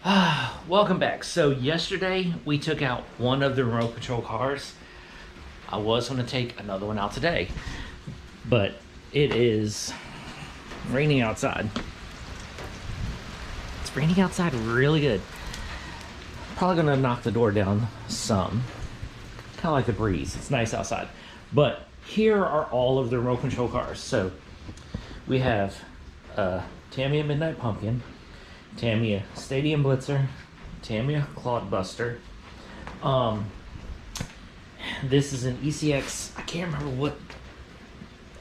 Welcome back. So yesterday we took out one of the remote control cars. I was going to take another one out today, but it is raining outside. It's raining outside really good. Probably going to knock the door down some. Kind of like the breeze. It's nice outside. But here are all of the remote control cars. So we have Tamiya Midnight Pumpkin, Tamiya Stadium Blitzer, Tamiya Clodbuster. This is an ECX. I can't remember what.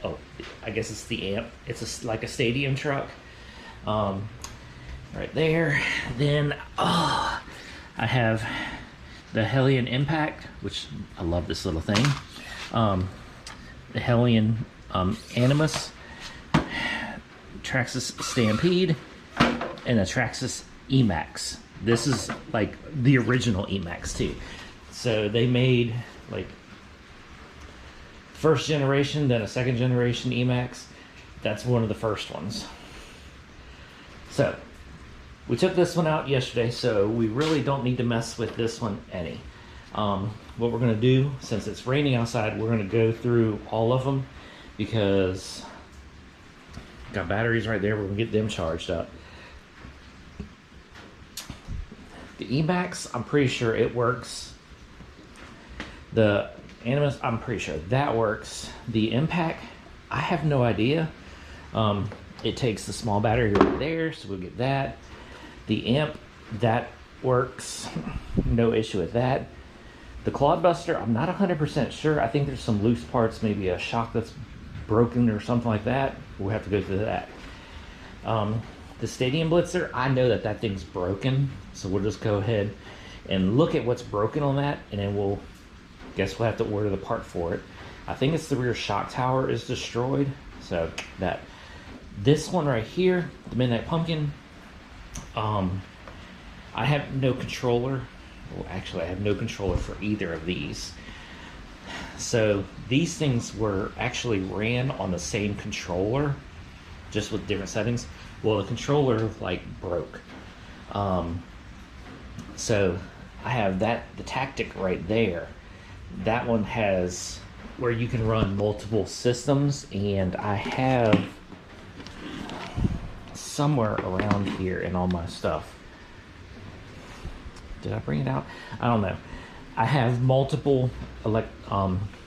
Oh, I guess it's the amp. It's like a stadium truck. Right there. Then I have the Helion Impact, which I love this little thing. The Helion Animus, Traxxas Stampede, and a Traxxas Emax. This is like the original Emax too. So they made like first generation, then a second generation Emax. That's one of the first ones. So we took this one out yesterday, so we really don't need to mess with this one any. What we're gonna do, since it's raining outside, we're gonna go through all of them because got batteries right there. We're gonna get them charged up. The Emax, I'm pretty sure it works. The Animus, I'm pretty sure that works. The Impact, I have no idea. It takes the small battery right there, so we'll get that. The Amp, that works. No issue with that. The Clodbuster, I'm not 100% sure. I think there's some loose parts, maybe a shock that's broken or something like that. We'll have to go through that. The Stadium Blitzer, I know that that thing's broken, so we'll just go ahead and look at what's broken on that, and then we'll have to order the part for it. I think it's the rear shock tower is destroyed, so that. This one right here, the Midnight Pumpkin, I have no controller. Well, actually, I have no controller for either of these. So these things were actually ran on the same controller, just with different settings. Well, the controller like broke. So I have that, the Tactic right there. That one has where you can run multiple systems, and I have somewhere around here in all my stuff. Did I bring it out? I don't know. I have multiple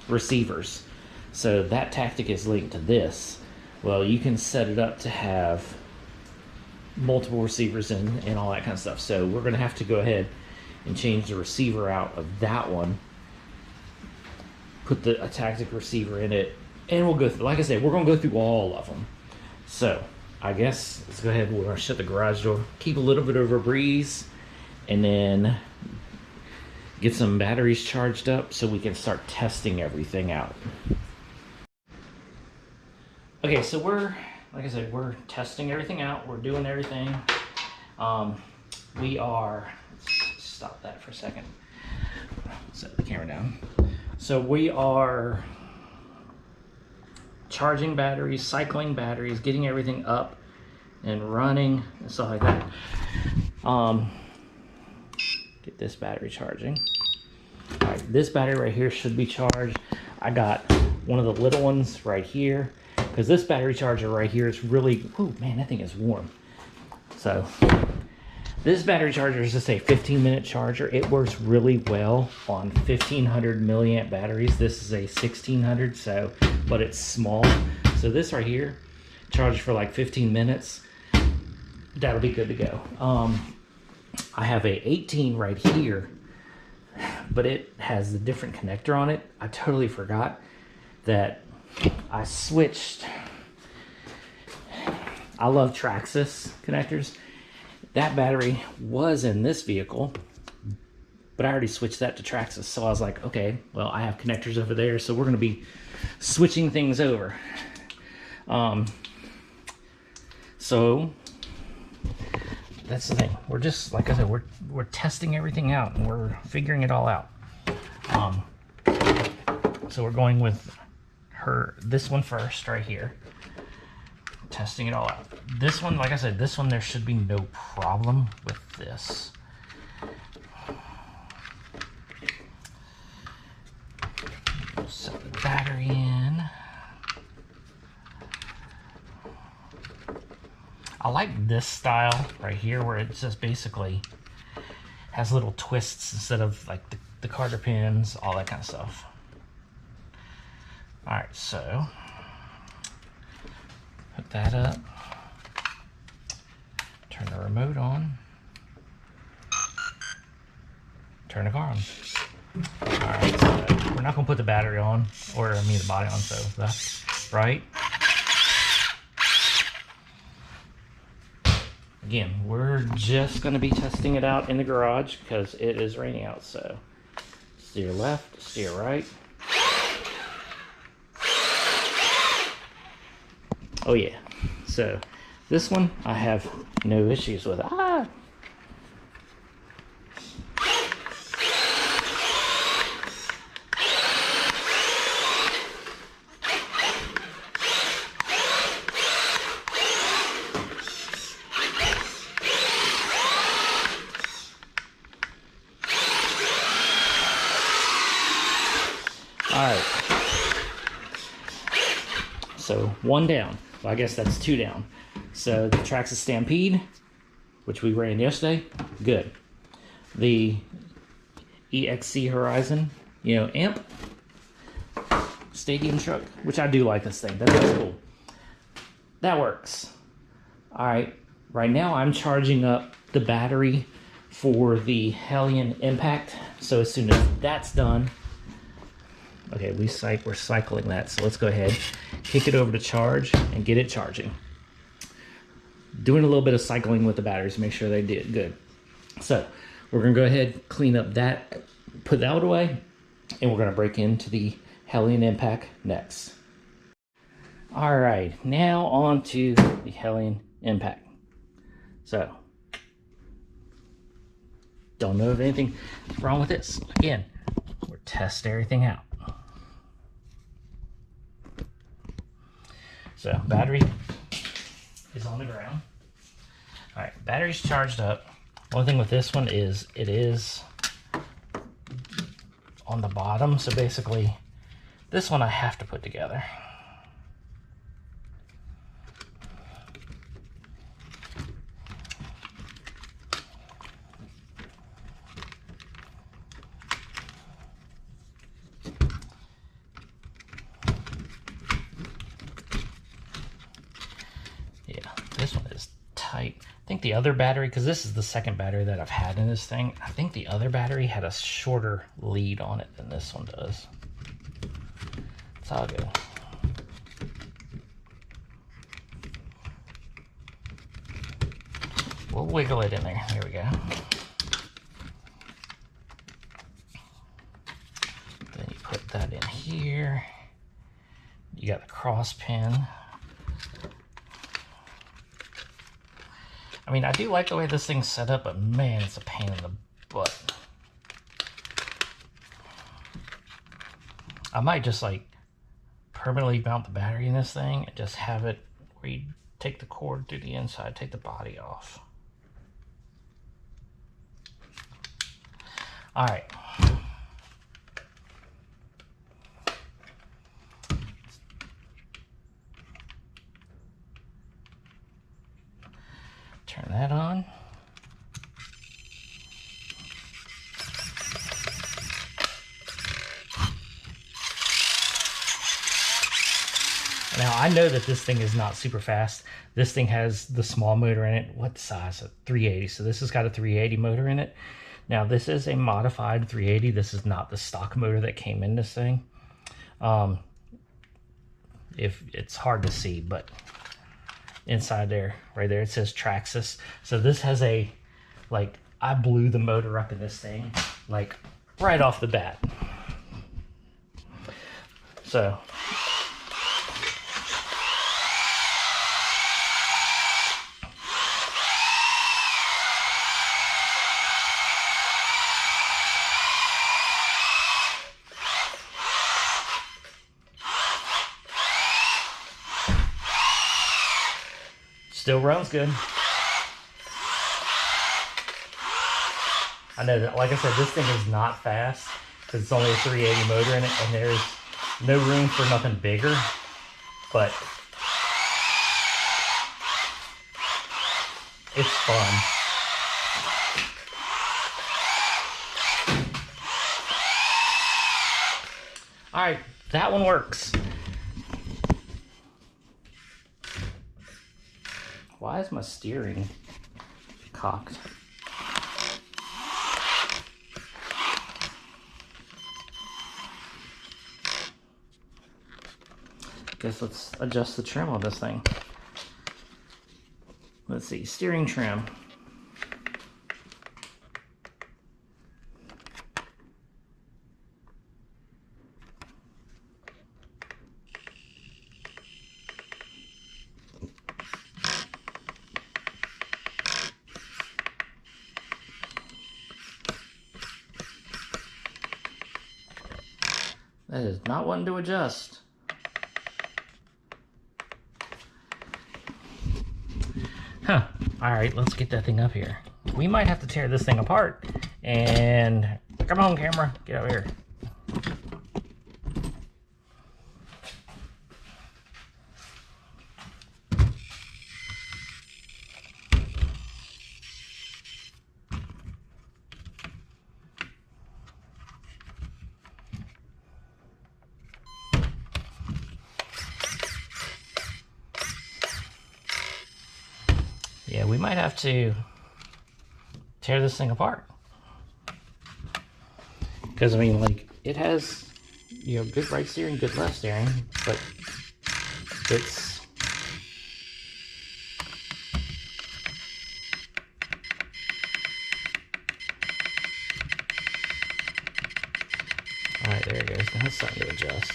receivers. So that Tactic is linked to this. Well, you can set it up to have multiple receivers and all that kind of stuff. So we're going to have to go ahead and change the receiver out of that one. Put a Tactic receiver in it. And we'll go through, like I said, we're going to go through all of them. So I guess let's go ahead. We're going to shut the garage door. Keep a little bit of a breeze. And then get some batteries charged up so we can start testing everything out. Okay, so like I said, we're testing everything out. We're doing everything. Let's stop that for a second. Set the camera down. So we are charging batteries, cycling batteries, getting everything up and running and stuff like that. Get this battery charging. All right, this battery right here should be charged. I got one of the little ones right here because this battery charger right here is really, oh man, that thing is warm. So this battery charger is just a 15-minute charger. It works really well on 1500 milliamp batteries. This is a 1600, so, but it's small. So this right here, charged for like 15 minutes. That'll be good to go. I have a 18 right here, but it has a different connector on it. I totally forgot that I switched. I love Traxxas connectors. That battery was in this vehicle, but I already switched that to Traxxas. So I was like, okay, well, I have connectors over there, so we're going to be switching things over. So that's the thing. We're just, like I said, we're testing everything out and we're figuring it all out. So we're going with this one first right here. testing it all out. This one, like I said, this one there should be no problem with this. Set the battery in. I like this style right here where it just basically has little twists instead of like the Carter pins, all that kind of stuff. All right, so hook that up, turn the remote on, turn the car on. All right, so we're not gonna put the battery on, or I mean the body on, so that's right. Again, we're just gonna be testing it out in the garage because it is raining out, so steer left, steer right. Oh yeah, so this one I have no issues with. Ah! Alright, so one down. Well, I guess that's two down. So the Traxxas Stampede, which we ran yesterday, good. The EXC Horizon, you know, amp, stadium truck, which I do like this thing. That's cool. That works. Alright, right now I'm charging up the battery for the Helion Impact. So as soon as that's done, okay, we're cycling that, so let's go ahead, kick it over to charge, and get it charging. Doing a little bit of cycling with the batteries to make sure they did good. So, we're gonna go ahead, clean up that, put that away, and we're gonna break into the Helion Impact next. All right, now on to the Helion Impact. So, don't know if anything's wrong with this. Again, we're testing everything out. So battery is on the ground. All right, battery's charged up. One thing with this one is it is on the bottom. So basically this one I have to put together. This one is tight. I think the other battery, because this is the second battery that I've had in this thing, I think the other battery had a shorter lead on it than this one does. It's all good. We'll wiggle it in there. There we go. Then you put that in here. You got the cross pin. I mean, I do like the way this thing's set up, but man, it's a pain in the butt. I might just like permanently mount the battery in this thing and just have it where you take the cord through the inside, take the body off. All right. Turn that on. Now I know that this thing is not super fast. This thing has the small motor in it. What size? A 380. So this has got a 380 motor in it. Now this is a modified 380. This is not the stock motor that came in this thing. If it's hard to see, but inside there, right there, it says Traxxas. So this has a, like, I blew the motor up in this thing, like, right off the bat. So, Still runs good. I know that, like I said, this thing is not fast because it's only a 380 motor in it, and there's no room for nothing bigger, but it's fun. All right, that one works. Why is my steering cocked? Guess let's adjust the trim on this thing. Let's see, steering trim. That is not wanting to adjust. Huh. Alright, let's get that thing up here. We might have to tear this thing apart. And come on, camera, get over here. Yeah, we might have to tear this thing apart. Because, I mean, like, it has, you know, good right steering, good left steering, but it's... Alright, there it goes. Now it's starting to adjust.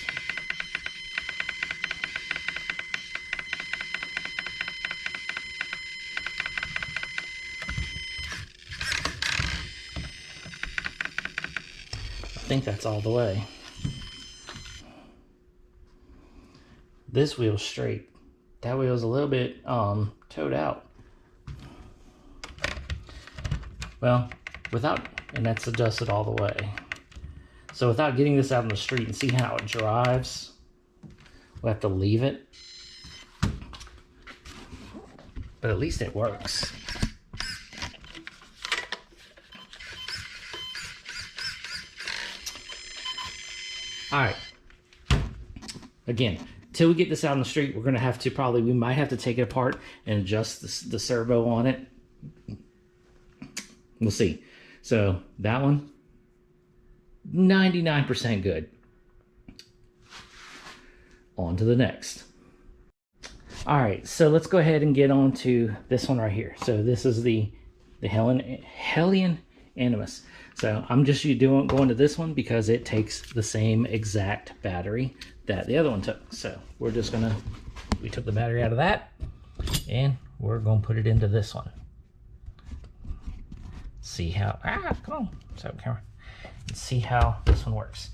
I think that's all the way. This wheel's straight. That wheel's a little bit towed out. Well, and that's adjusted all the way. So without getting this out in the street and see how it drives, we'll have to leave it. But at least it works. All right, again, till we get this out on the street, we're gonna have to we might have to take it apart and adjust the servo on it. We'll see. So that one, 99% good. On to the next. All right, so let's go ahead and get on to this one right here. So this is the Helion Animus. So I'm just going to this one because it takes the same exact battery that the other one took. So we're just we took the battery out of that and we're gonna put it into this one. See how, come on, so camera. Let's see how this one works.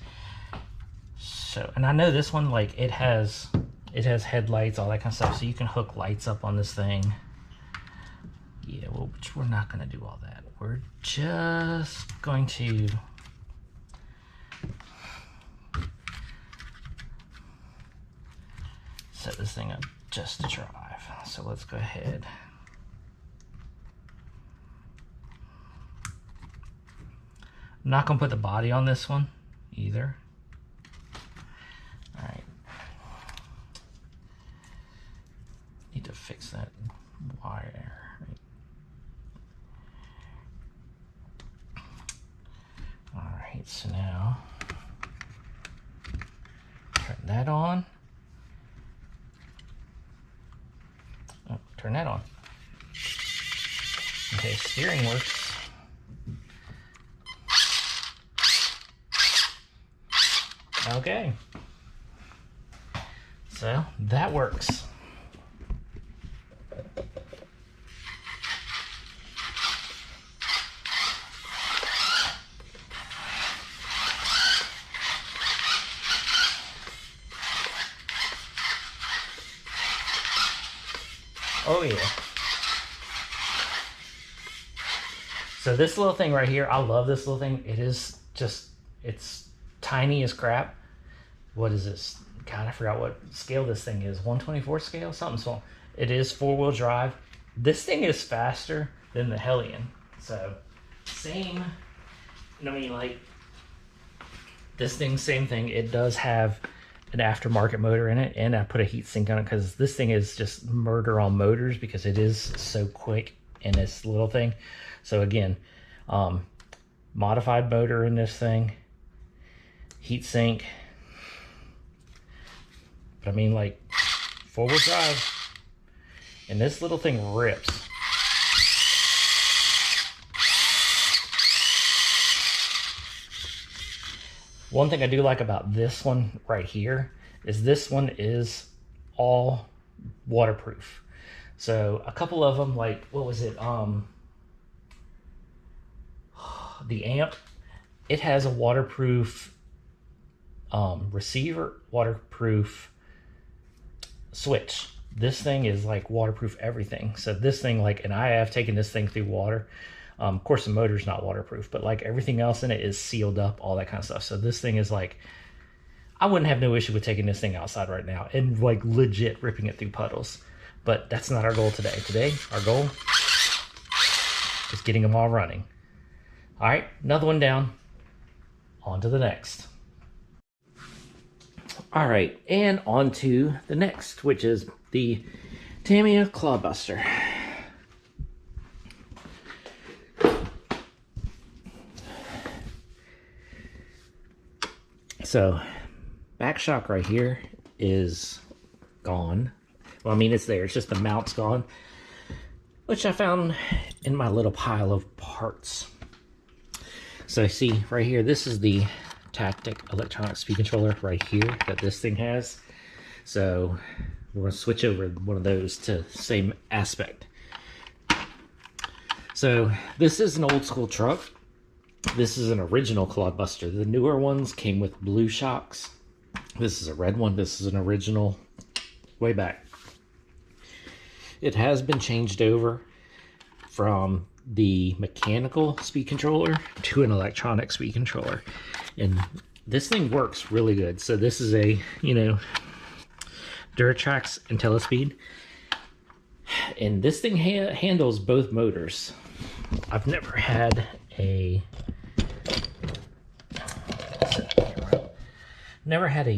So, and I know this one, like it has headlights, all that kind of stuff. So you can hook lights up on this thing. Yeah, well, we're not gonna do all that. We're just going to set this thing up just to drive. So let's go ahead. I'm not gonna put the body on this one either. All right. Need to fix that wire. Alright, so now turn that on. Oh, turn that on. Okay, steering works. Okay. So that works. Oh yeah. So this little thing right here, I love this little thing. It is just, it's tiny as crap. What is this? God, I forgot what scale this thing is. 124 scale? Something small. It is 4-wheel drive. This thing is faster than the Helion. So, same. I mean, like, this thing, same thing. It does have an aftermarket motor in it, and I put a heat sink on it because this thing is just murder on motors because it is so quick in this little thing. So again, modified motor in this thing, heat sink. But I mean, like, 4-wheel drive, and this little thing rips. One thing I do like about this one right here is this one is all waterproof. So a couple of them, like, what was it? The amp, it has a waterproof receiver, waterproof switch. This thing is like waterproof everything. So this thing, like, and I have taken this thing through water. Of course, the motor's not waterproof, but like everything else in it is sealed up, all that kind of stuff. So this thing is like, I wouldn't have no issue with taking this thing outside right now and like legit ripping it through puddles. But that's not our goal today. Today, our goal is getting them all running. All right, another one down. On to the next. All right, and on to the next, which is the Tamiya Clodbuster. So, back shock right here is gone. Well, I mean, it's there. It's just the mount's gone, which I found in my little pile of parts. So, see, right here, this is the Tactic electronic speed controller right here that this thing has. So, we're going to switch over one of those to same aspect. So, this is an old school truck. This is an original Clodbuster. The newer ones came with blue shocks. This is a red one. This is an original way back. It has been changed over from the mechanical speed controller to an electronic speed controller. And this thing works really good. So this is a, you know, Traxxas IntelliSpeed. And this thing handles both motors. I've never had a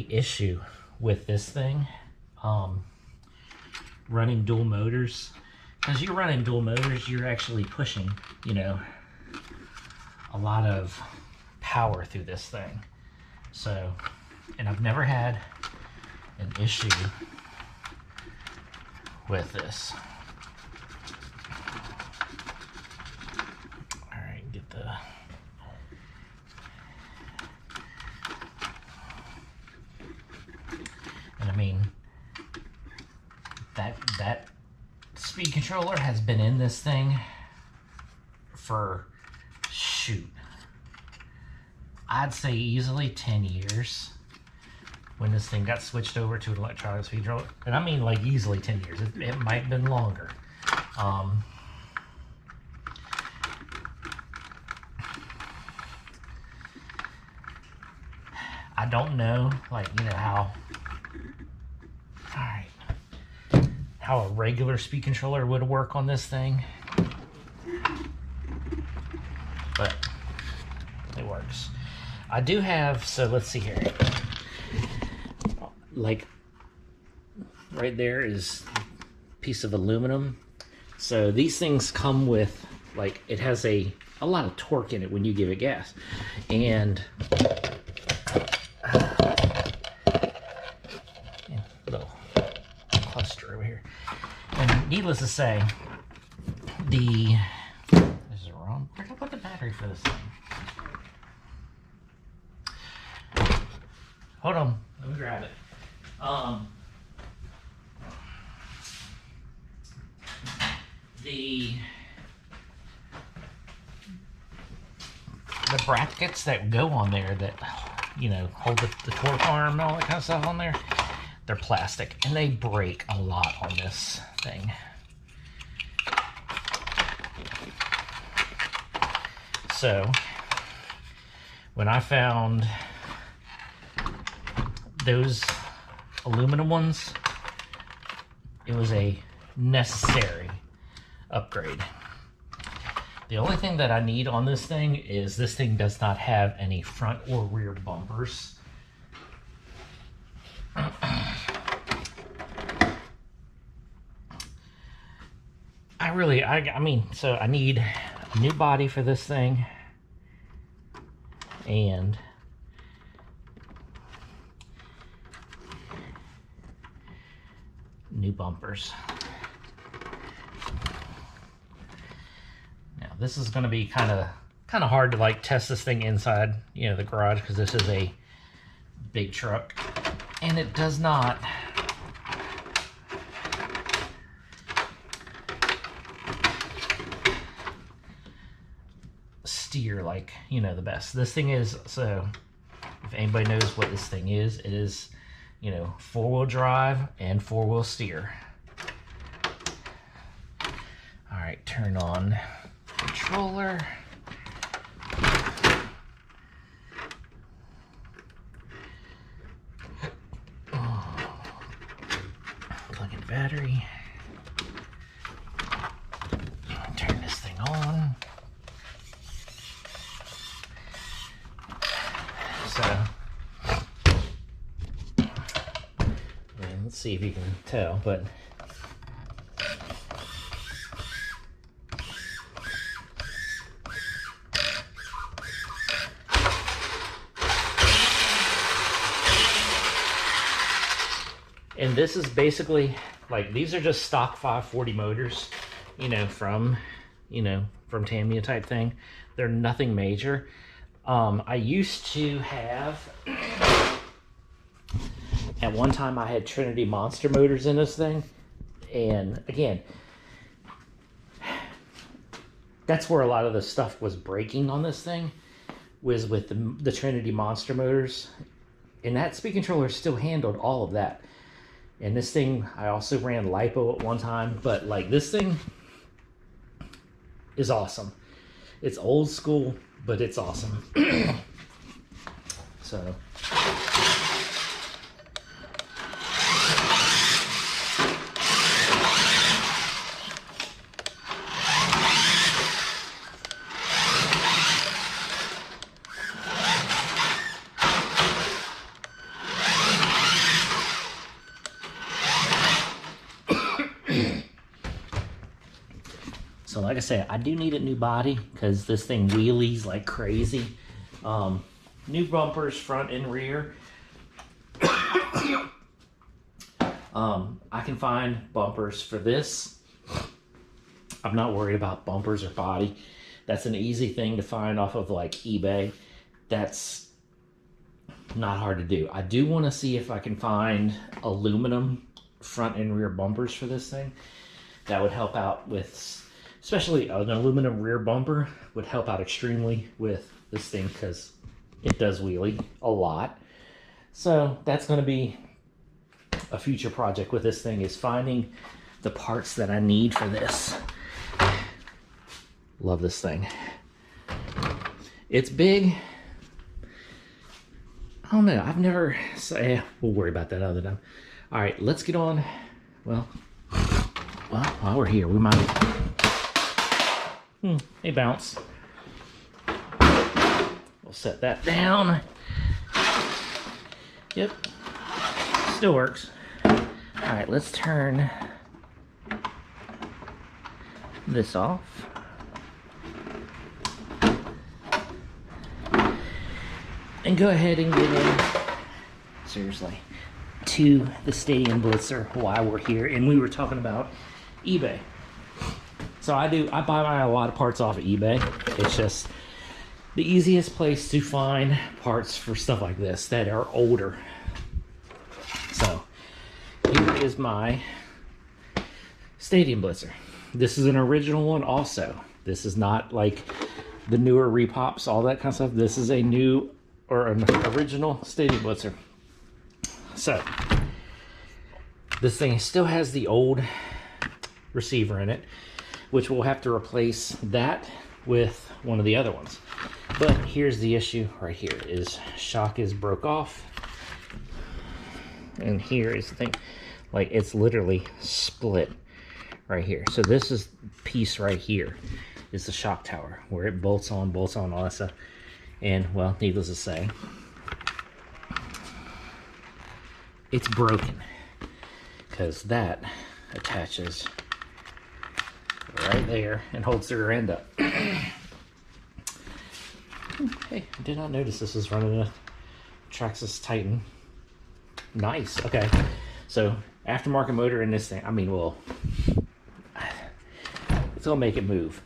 issue with this thing running dual motors, because you're running dual motors, you're actually pushing, you know, a lot of power through this thing. So, and I've never had an issue with this. All right, get the and I mean, that speed controller has been in this thing for, shoot, I'd say easily 10 years when this thing got switched over to an electronic speed controller. And I mean, like, easily 10 years. It might have been longer. I don't know, like, you know, how a regular speed controller would work on this thing, but it works. I do have, so let's see here, like right there is a piece of aluminum. So these things come with, like, it has a lot of torque in it when you give it gas, and little cluster over here. And needless to say, this is wrong. Where did I put the battery for this thing? Hold on, let me grab it. The brackets that go on there that, you know, hold the torque arm and all that kind of stuff on there, they're plastic, and they break a lot on this thing. So when I found those aluminum ones, it was a necessary upgrade. The only thing that I need on this thing is this thing does not have any front or rear bumpers. I mean, so I need a new body for this thing and new bumpers. Now this is going to be kind of hard to like test this thing inside, you know, the garage, because this is a big truck and it does not steer like, you know, the best. This thing is, so if anybody knows what this thing is, it is, you know, 4-wheel drive and 4-wheel steer. All right, turn on controller. Plug in battery. Turn this thing on. So, let's see if you can tell, but and this is basically like, these are just stock 540 motors, you know, from Tamiya type thing. They're nothing major. I used to have, at one time I had Trinity Monster motors in this thing, and again, that's where a lot of the stuff was breaking on this thing, was with the Trinity Monster motors, and that speed controller still handled all of that. And this thing, I also ran LiPo at one time, but like, this thing is awesome. It's old school, but it's awesome. So So like I said, I do need a new body because this thing wheelies like crazy. New bumpers front and rear. I can find bumpers for this. I'm not worried about bumpers or body. That's an easy thing to find off of like eBay. That's not hard to do. I do want to see if I can find aluminum front and rear bumpers for this thing. That would help out with, especially an aluminum rear bumper would help out extremely with this thing because it does wheelie a lot. So that's going to be a future project with this thing, is finding the parts that I need for this. Love this thing. It's big. I don't know. I've never say, we'll worry about that other time. All right, let's get on. Well, while we're here, we might. Hey, bounce. We'll set that down. Yep, still works. All right, let's turn this off. And go ahead and get in, seriously, to the Stadium Blitzer while we're here. And we were talking about eBay. So I buy a lot of parts off of eBay. It's just the easiest place to find parts for stuff like this that are older. So here is my Stadium Blitzer. This is an original one also. This is not like the newer repops, all that kind of stuff. This is a new or an original Stadium Blitzer. So this thing still has the old receiver in it, which we'll have to replace that with one of the other ones. But here's the issue right here is shock is broke off. And here is the thing, like it's literally split right here. So this is piece right here is the shock tower where it bolts on, all that stuff. And well, needless to say, it's broken because that attaches right there and holds the rear end up. Hey, I did not notice this is running a Traxxas Titan. Nice. Okay, so aftermarket motor in this thing. I mean, well, it's gonna make it move.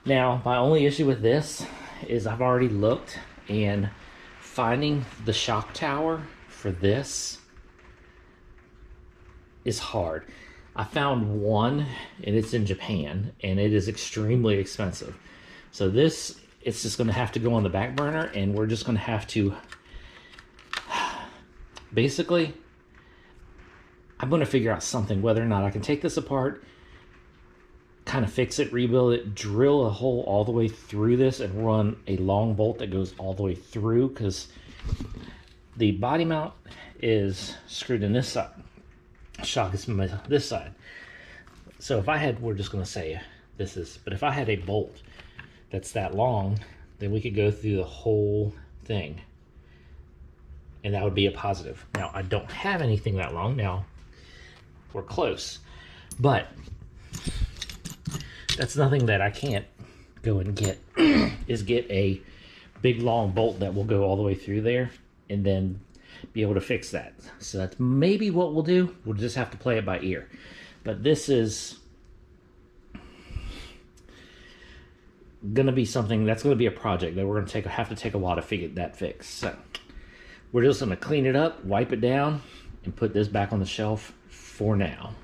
Now, my only issue with this is I've already looked, and finding the shock tower for this is hard. I found one, and it's in Japan, and it is extremely expensive. So this, it's just gonna have to go on the back burner, and we're just gonna have to, basically, I'm gonna figure out something, whether or not I can take this apart, kind of fix it, rebuild it, drill a hole all the way through this, and run a long bolt that goes all the way through, because the body mount is screwed in this side. Shock is this side. So if I had, we're just going to say this is, but if I had a bolt that's that long, then we could go through the whole thing, and that would be a positive. Now, I don't have anything that long. Now, we're close, but that's nothing that I can't go and get, is get a big long bolt that will go all the way through there, and then be able to fix that. So that's maybe what we'll do. We'll just have to play it by ear. But this is gonna be something that's gonna be a project that we're gonna have to take a while to figure that fixed. So we're just gonna clean it up, wipe it down, and put this back on the shelf for now.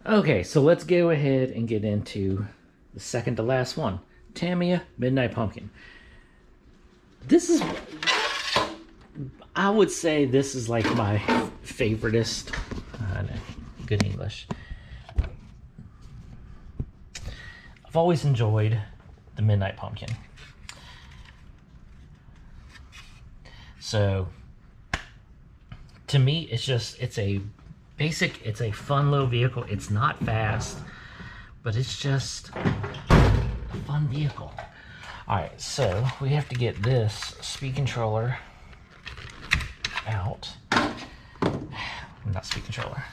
Okay, so let's go ahead and get into the second to last one. Tamiya Midnight Pumpkin. This is, I would say this is like my favoritist. I know, good English. I've always enjoyed the Midnight Pumpkin. So, to me, it's just, it's a basic, it's a fun little vehicle. It's not fast, but it's just a fun vehicle. Alright, so we have to get this speed controller out. Not speed controller.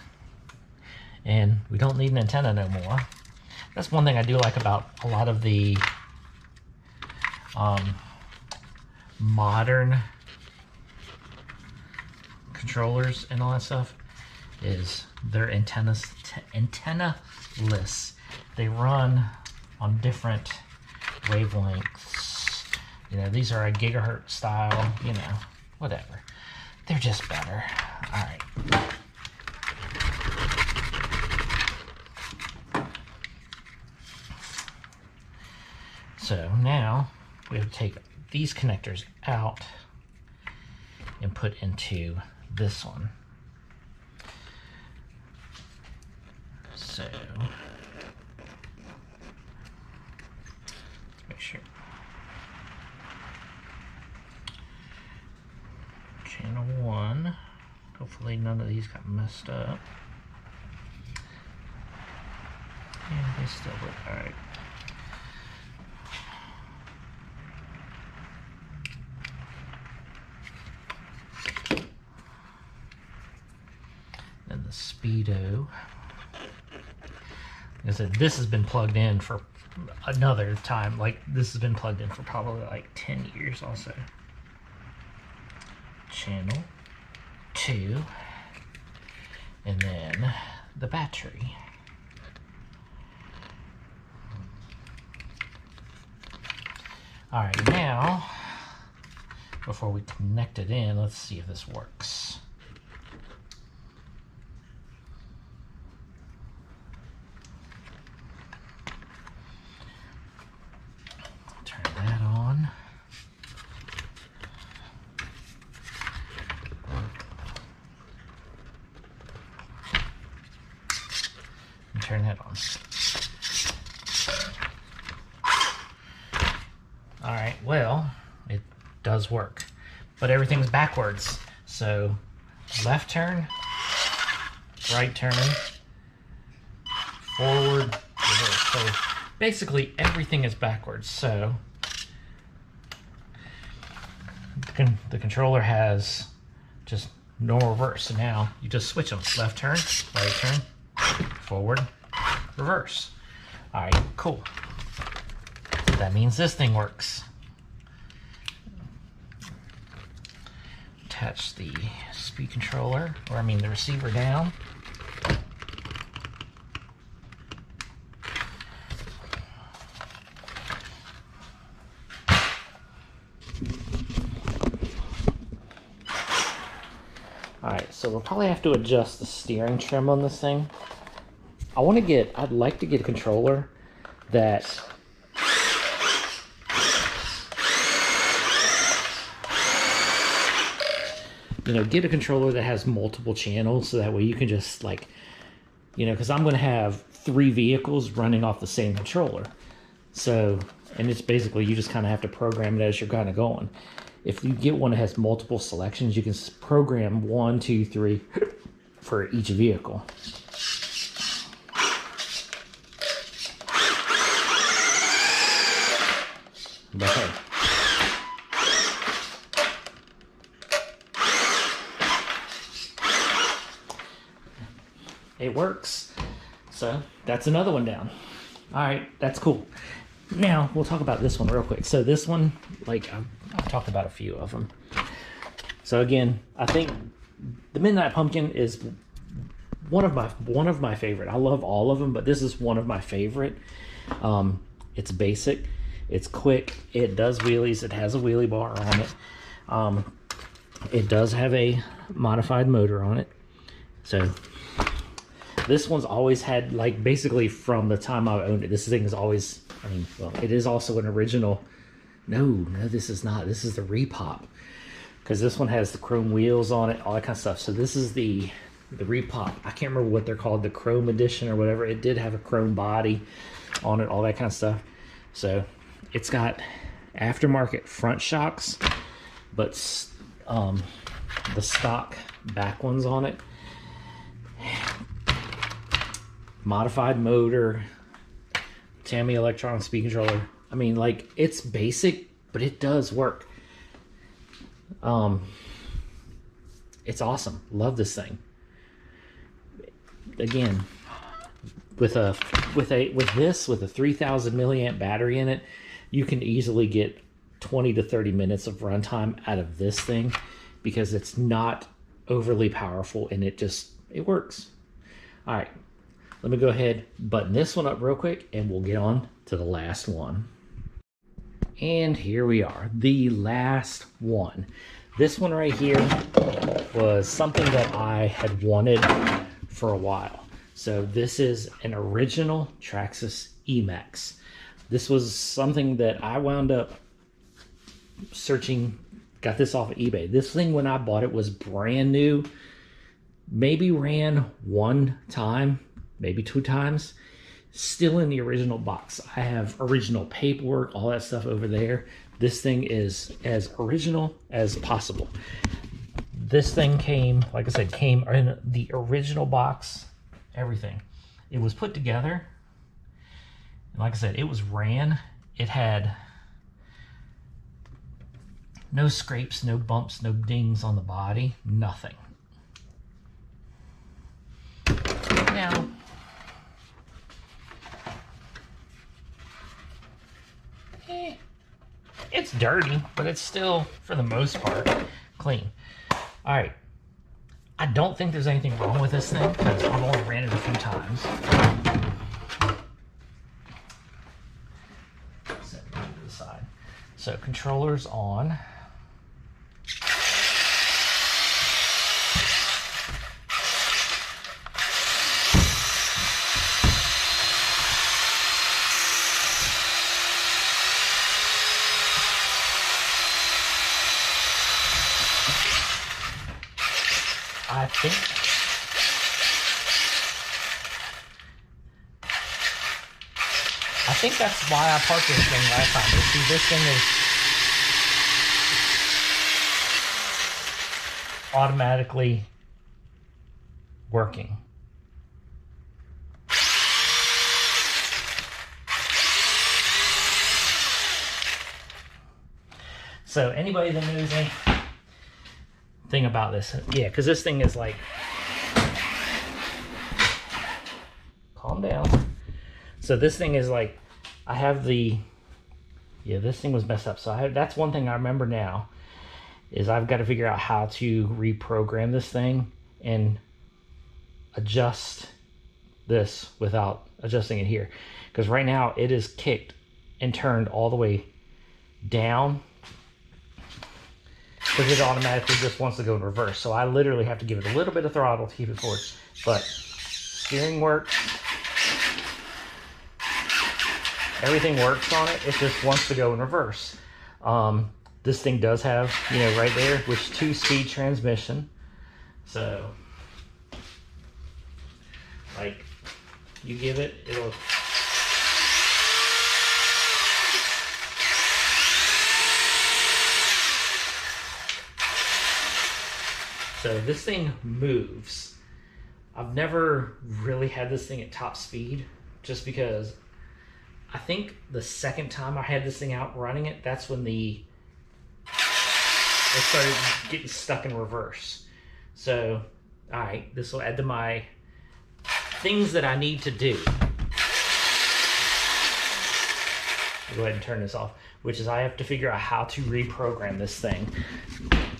And we don't need an antenna no more. That's one thing I do like about a lot of the modern controllers and all that stuff, is they're antennaless. They run on different wavelengths. You know, these are a gigahertz style, you know, whatever. They're just better. All right. So now we have to take these connectors out and put into this one. So let's make sure. Channel 1. Hopefully none of these got messed up. And they still look alright. Then the speedo. Like I said, this has been plugged in for another time. Like, this has been plugged in for probably like 10 years also. Channel 2. And then the battery. Alright, now, before we connect it in, let's see if this works. Turn that on. And turn that on. All right, well, it does work, but everything's backwards. So left turn, right turn, forward, reverse. So basically everything is backwards. So the controller has just normal reverse. So now you just switch them. Left turn, right turn, forward, reverse. All right, cool. That means this thing works. Attach the speed controller, or I mean the receiver down. Alright, so we'll probably have to adjust the steering trim on this thing. I'd like to get a controller that get a controller that has multiple channels, so that way you can just because I'm going to have 3 vehicles running off the same controller. So, and it's basically, you just kind of have to program it as you're kind of going. If you get one that has multiple selections, you can program 1, 2, 3 for each vehicle. Okay. It works. So that's another one down. All right, that's cool. Now we'll talk about this one real quick. So this one, I've talked about a few of them. So again, I think the Midnight Pumpkin is one of my favorite. I love all of them, but this is one of my favorite. It's basic, it's quick, it does wheelies, it has a wheelie bar on it. It does have a modified motor on it. So this one's always had, basically from the time I owned it, this thing is always, well, it is also an original. No, this is not. This is the repop. Because this one has the chrome wheels on it, all that kind of stuff. So this is the repop. I can't remember what they're called, the chrome edition or whatever. It did have a chrome body on it, all that kind of stuff. So it's got aftermarket front shocks, but the stock back ones on it. Modified motor, Tamiya electronic speed controller. It's basic, but it does work. It's awesome. Love this thing. Again, with a 3,000 milliamp battery in it, you can easily get 20 to 30 minutes of runtime out of this thing, because it's not overly powerful and it works. All right. Let me go ahead, button this one up real quick, and we'll get on to the last one. And here we are, the last one. This one right here was something that I had wanted for a while. So this is an original Traxxas Emax. This was something that I wound up searching, got this off of eBay. This thing, when I bought it, was brand new. Maybe ran 1 time, maybe 2 times, still in the original box. I have original paperwork, all that stuff over there. This thing is as original as possible. This thing came, like I said, came in the original box, everything. It was put together, and like I said, it was ran. It had no scrapes, no bumps, no dings on the body, nothing. Now, it's dirty, but it's still, for the most part, clean. All right. I don't think there's anything wrong with this thing, because I've only ran it a few times. Set it to the side. So controller's on. I think that's why I parked this thing last time. You see, this thing is automatically working. So anybody that knows anything about this, yeah, because this thing is like, calm down. So this thing is like, I have the, yeah, this thing was messed up. So that's one thing I remember now, is I've got to figure out how to reprogram this thing and adjust this without adjusting it here. Because right now it is kicked and turned all the way down, because it automatically just wants to go in reverse. So I literally have to give it a little bit of throttle to keep it forward. But steering works. Everything works on it. It just wants to go in reverse. This thing does have, you know, right there, which 2-speed transmission. So, like, you give it, it'll... So this thing moves. I've never really had this thing at top speed, just because I think the second time I had this thing out running it, that's when it started getting stuck in reverse. So, all right, this will add to my things that I need to do. I'll go ahead and turn this off, which is I have to figure out how to reprogram this thing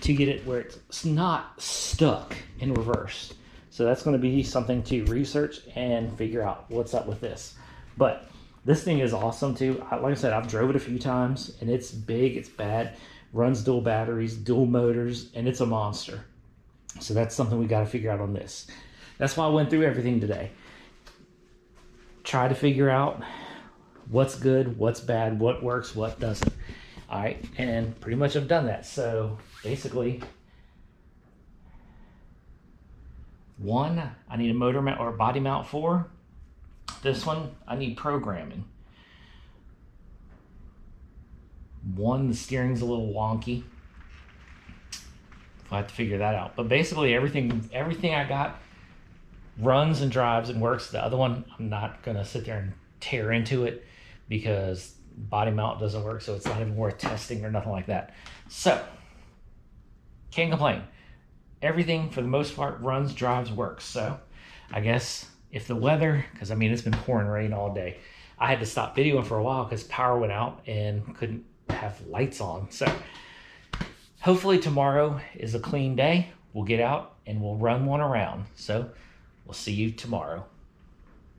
to get it where it's not stuck in reverse. So that's going to be something to research and figure out what's up with this. But this thing is awesome too. Like I said, I've drove it a few times, and it's big, it's bad, runs dual batteries, dual motors, and it's a monster. So that's something we got to figure out on this. That's why I went through everything today. Try to figure out what's good, what's bad, what works, what doesn't. All right, and pretty much I've done that. So basically, one, I need a motor mount or a body mount for. This one, I need programming. One, the steering's a little wonky. I have to figure that out. But basically, everything I got runs and drives and works. The other one, I'm not gonna sit there and tear into it, because body mount doesn't work, so it's not even worth testing or nothing like that. So, can't complain. Everything, for the most part, runs, drives, works. So, I guess if the weather, because I mean, it's been pouring rain all day. I had to stop videoing for a while because power went out and couldn't have lights on. So, hopefully tomorrow is a clean day. We'll get out and we'll run one around. So, we'll see you tomorrow.